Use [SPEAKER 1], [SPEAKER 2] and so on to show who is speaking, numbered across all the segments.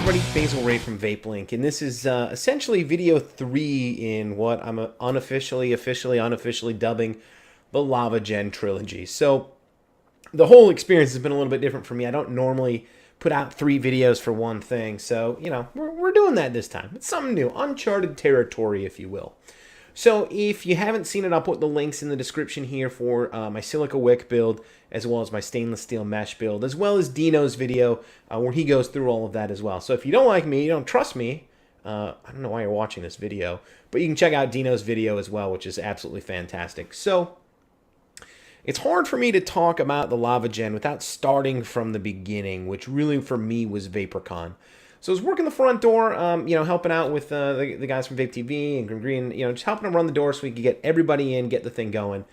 [SPEAKER 1] everybody, Basilray from VapeLink, and this is essentially video 3 in what I'm unofficially dubbing the LavaGen trilogy. So the whole experience has been a little bit different for me. I don't normally put out 3 videos for one thing, so, you know, we're doing that this time. It's something new, uncharted territory, if you will. So if you haven't seen it, I'll put the links in the description here for my silica wick build, as well as my stainless steel mesh build, as well as Dino's video where he goes through all of that as well. So if you don't like me, you don't trust me, I don't know why you're watching this video, but you can check out Dino's video as well, which is absolutely fantastic. So it's hard for me to talk about the LavaGen without starting from the beginning, which really for me was VaporCon. So I was working the front door, you know, helping out with the guys from Vape TV and Green, you know, just helping them run the door so we could get everybody in, get the thing going.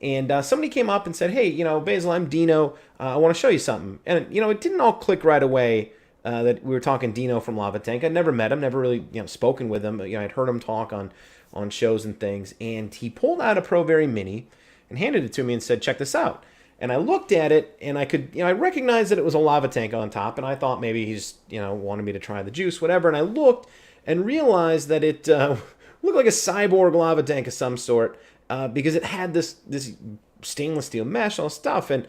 [SPEAKER 1] And somebody came up and said, hey, you know, Basil, I'm Dino. I want to show you something. And, you know, it didn't all click right away that we were talking Dino from LavaTank. I'd never met him, never really, you know, spoken with him. But, you know, I'd heard him talk on shows and things. And he pulled out a ProVary Mini and handed it to me and said, check this out. And I looked at it, and I could, you know, I recognized that it was a LavaTank on top, and I thought maybe he's, you know, wanted me to try the juice, whatever. And I looked and realized that it looked like a cyborg LavaTank of some sort because it had this stainless steel mesh, all stuff, and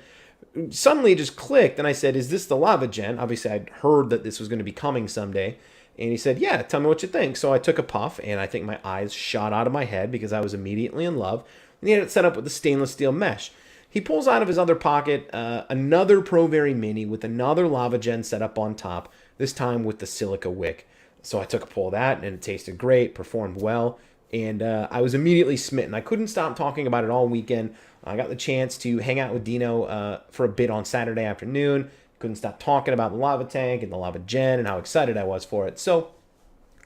[SPEAKER 1] suddenly it just clicked. And I said, "Is this the LavaGen?" Obviously, I'd heard that this was going to be coming someday. And he said, "Yeah, tell me what you think." So I took a puff, and I think my eyes shot out of my head because I was immediately in love. And he had it set up with the stainless steel mesh. He pulls out of his other pocket another ProVary Mini with another LavaGen set up on top, this time with the silica wick. So I took a pull of that, and it tasted great, performed well, and I was immediately smitten. I couldn't stop talking about it all weekend. I got the chance to hang out with Dino for a bit on Saturday afternoon. Couldn't stop talking about the LavaTank and the LavaGen and how excited I was for it. So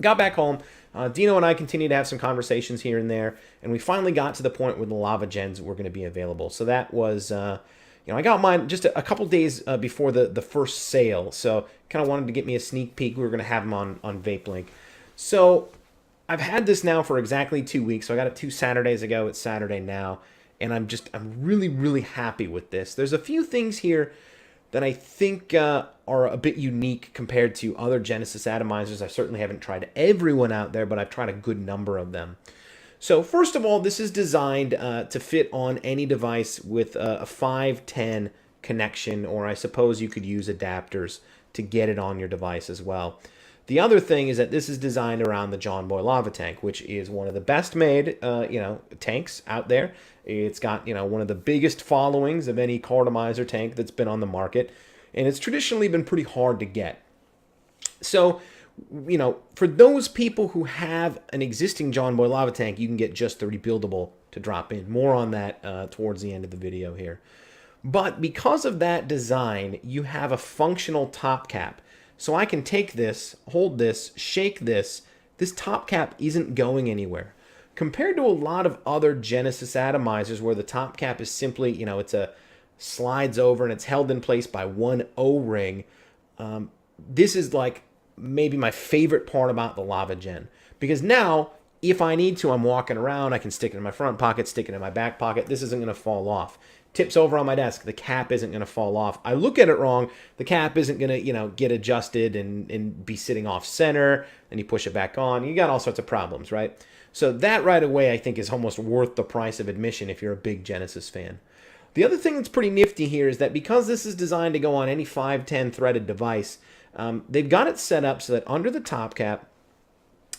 [SPEAKER 1] got back home. Dino and I continued to have some conversations here and there, and we finally got to the point where the LavaGens were going to be available. So that was, you know, I got mine just a couple days before the first sale, so kind of wanted to get me a sneak peek. We were going to have them on VapeLink. So I've had this now for exactly 2 weeks. So I got it 2 Saturdays ago. It's Saturday now, and I'm really, really happy with this. There's a few things here that I think are a bit unique compared to other Genesis atomizers. I certainly haven't tried every one out there, but I've tried a good number of them. So first of all, this is designed to fit on any device with a 510 connection, or I suppose you could use adapters to get it on your device as well. The other thing is that this is designed around the John Boy LavaTank, which is one of the best made, you know, tanks out there. It's got, you know, one of the biggest followings of any cartomizer tank that's been on the market, and it's traditionally been pretty hard to get. So, you know, for those people who have an existing John Boy LavaTank, you can get just the rebuildable to drop in. More on that towards the end of the video here. But because of that design, you have a functional top cap. So I can take this, hold this, shake this. This top cap isn't going anywhere. Compared to a lot of other Genesis atomizers where the top cap is simply, you know, slides over and it's held in place by one O-ring, this is like maybe my favorite part about the LavaGen. Because now, if I need to, I'm walking around, I can stick it in my front pocket, stick it in my back pocket. This isn't going to fall off. Tips over on my desk, the cap isn't going to fall off. I look at it wrong, the cap isn't going to, you know, get adjusted and be sitting off center, and you push it back on. You got all sorts of problems, right? So that right away I think is almost worth the price of admission if you're a big Genesis fan. The other thing that's pretty nifty here is that because this is designed to go on any 510 threaded device, they've got it set up so that under the top cap,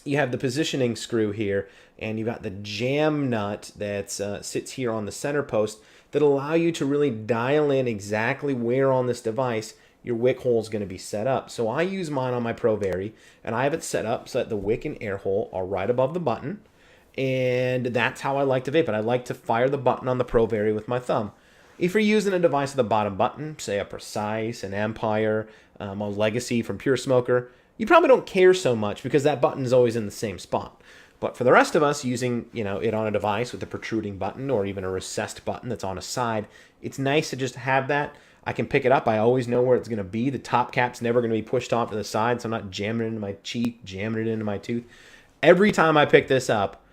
[SPEAKER 1] you have the positioning screw here, and you've got the jam nut that sits here on the center post that allow you to really dial in exactly where on this device your wick hole is going to be set up. So I use mine on my ProVary, and I have it set up so that the wick and air hole are right above the button, and that's how I like to vape it. I like to fire the button on the ProVary with my thumb. If you're using a device with a bottom button, say a Precise, an Empire, a Legacy from Pure Smoker, you probably don't care so much because that button is always in the same spot. But for the rest of us using, you know, it on a device with a protruding button or even a recessed button that's on a side, it's nice to just have that. I can pick it up. I always know where it's going to be. The top cap's never going to be pushed off to the side, so I'm not jamming it into my cheek, jamming it into my tooth. Every time I pick this up,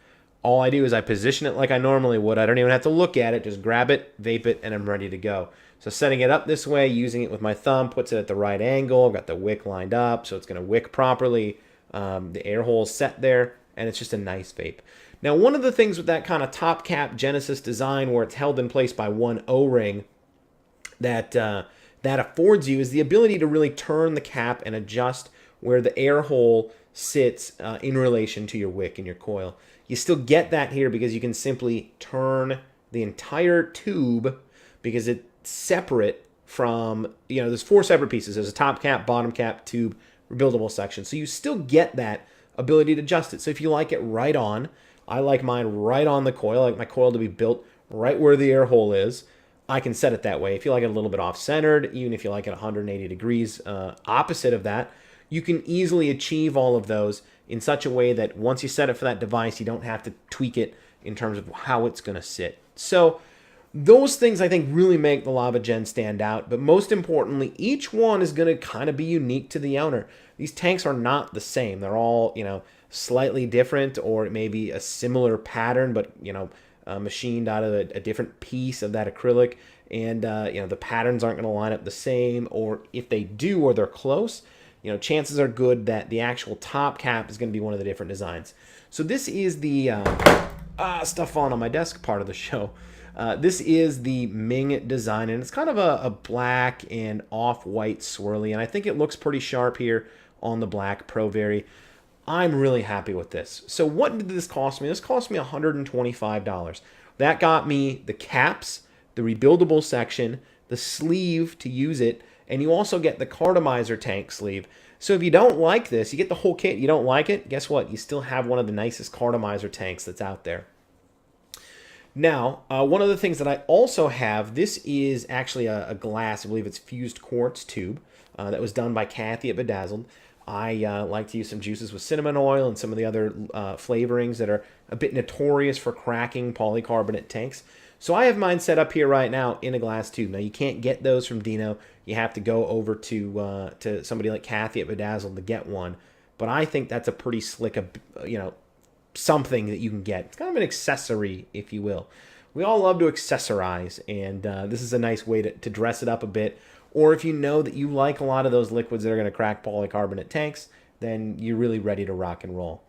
[SPEAKER 1] All I do is I position it like I normally would. I don't even have to look at it. Just grab it, vape it, and I'm ready to go. So setting it up this way, using it with my thumb, puts it at the right angle. I've got the wick lined up, so it's going to wick properly. The air hole's set there, and it's just a nice vape. Now, one of the things with that kind of top cap Genesis design where it's held in place by one O-ring that affords you is the ability to really turn the cap and adjust where the air hole sits in relation to your wick and your coil. You still get that here because you can simply turn the entire tube because it's separate from, there's 4 separate pieces. There's a top cap, bottom cap, tube, rebuildable section. So you still get that ability to adjust it. So if you like it right on, I like mine right on the coil. I like my coil to be built right where the air hole is. I can set it that way. If you like it a little bit off-centered, even if you like it 180 degrees opposite of that, you can easily achieve all of those in such a way that once you set it for that device, you don't have to tweak it in terms of how it's going to sit. So those things I think really make the LavaGen stand out, but most importantly, each one is going to kind of be unique to the owner. These tanks are not the same. They're all, slightly different, or it may be a similar pattern, but, machined out of a different piece of that acrylic, and, the patterns aren't going to line up the same, or if they do or they're close, chances are good that the actual top cap is going to be one of the different designs. So this is the stuff falling on my desk part of the show. This is the Ming design, and it's kind of a black and off-white swirly, and I think it looks pretty sharp here on the black Pro Very. I'm really happy with this. So what did this cost me? This cost me $125. That got me the caps, the rebuildable section, the sleeve to use it, and you also get the cartomizer tank sleeve. So if you don't like this, you get the whole kit, you don't like it, guess what? You still have one of the nicest cartomizer tanks that's out there. Now, one of the things that I also have, this is actually a glass, I believe it's fused quartz tube that was done by Kathy at Bedazzled. I like to use some juices with cinnamon oil and some of the other flavorings that are a bit notorious for cracking polycarbonate tanks. So I have mine set up here right now in a glass tube. Now, you can't get those from Dino. You have to go over to somebody like Kathy at Bedazzled to get one. But I think that's a pretty slick, something that you can get. It's kind of an accessory, if you will. We all love to accessorize, and this is a nice way to dress it up a bit. Or if you know that you like a lot of those liquids that are going to crack polycarbonate tanks, then you're really ready to rock and roll.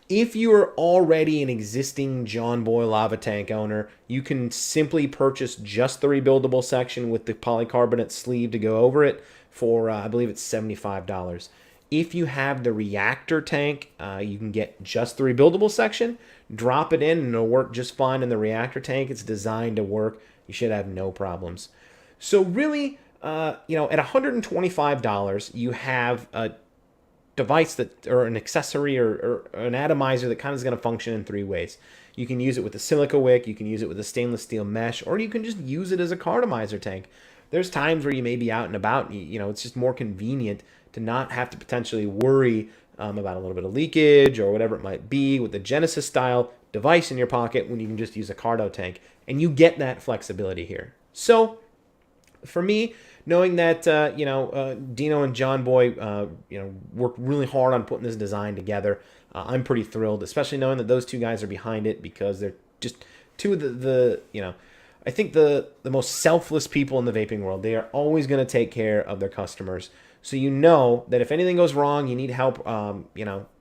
[SPEAKER 1] If you are already an existing John Boy Lava Tank owner, you can simply purchase just the rebuildable section with the polycarbonate sleeve to go over it for, I believe it's $75. If you have the reactor tank, you can get just the rebuildable section, drop it in, and it'll work just fine in the reactor tank. It's designed to work. You should have no problems. So really, at $125, you have a device or an accessory or an atomizer that kind of is going to function in 3 ways. You can use it with a silica wick, you can use it with a stainless steel mesh, or you can just use it as a cartomizer tank. There's times where you may be out and about, it's just more convenient to not have to potentially worry about a little bit of leakage or whatever it might be with the Genesis style device in your pocket when you can just use a carto tank, and you get that flexibility here. So for me, knowing that Dino and John Boy worked really hard on putting this design together, I'm pretty thrilled, especially knowing that those two guys are behind it, because they're just two of the I think the most selfless people in the vaping world. They are always going to take care of their customers. So that if anything goes wrong, you need help,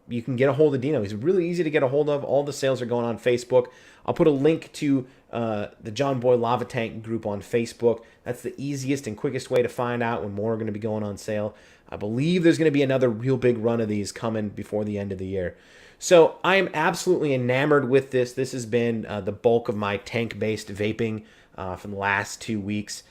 [SPEAKER 1] you can get a hold of Dino. He's really easy to get a hold of. All the sales are going on Facebook. I'll put a link to the John Boy Lava Tank group on Facebook. That's the easiest and quickest way to find out when more are going to be going on sale. I believe there's going to be another real big run of these coming before the end of the year. So I am absolutely enamored with this. This has been the bulk of my tank-based vaping for the last 2 weeks.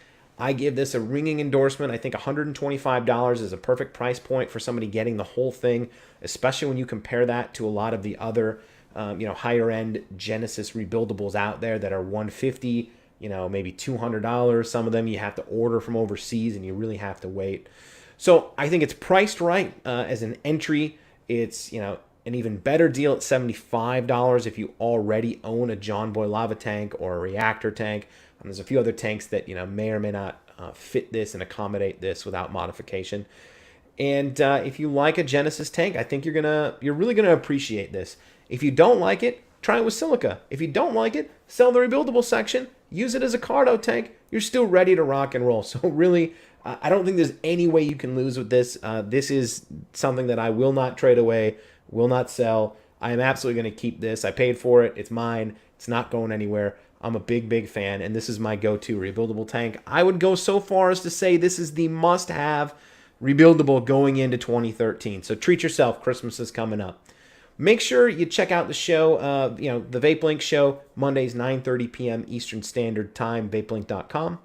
[SPEAKER 1] I give this a ringing endorsement. I think $125 is a perfect price point for somebody getting the whole thing, especially when you compare that to a lot of the other higher-end Genesis rebuildables out there that are $150, maybe $200. Some of them you have to order from overseas and you really have to wait. So I think it's priced right as an entry. It's, an even better deal at $75 if you already own a John Boy Lava Tank or a reactor tank. There's a few other tanks that may or may not fit this and accommodate this without modification. And if you like a Genesis tank, I think you're really gonna appreciate this. If you don't like it, try it with silica. If you don't like it, sell the rebuildable section, use it as a cardo tank. You're still ready to rock and roll. So really, I don't think there's any way you can lose with this. This is something that I will not trade away, will not sell. I am absolutely going to keep this. I paid for it. It's mine. It's not going anywhere. I'm a big, big fan, and this is my go-to rebuildable tank. I would go so far as to say this is the must-have rebuildable going into 2013. So treat yourself. Christmas is coming up. Make sure you check out the show, the Vape Link show, Mondays, 9:30 p.m. Eastern Standard Time, vapelink.com.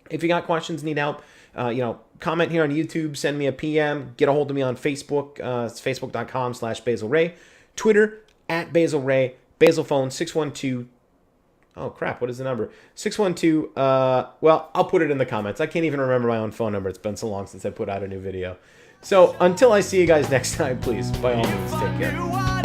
[SPEAKER 1] If you got questions, need help, comment here on YouTube, send me a PM, get a hold of me on Facebook. It's facebook.com/Basilray. Twitter, @Basilray. Basil phone, 612. Oh, crap. What is the number? 612. Well, I'll put it in the comments. I can't even remember my own phone number. It's been so long since I put out a new video. So until I see you guys next time, please, by all means, take care.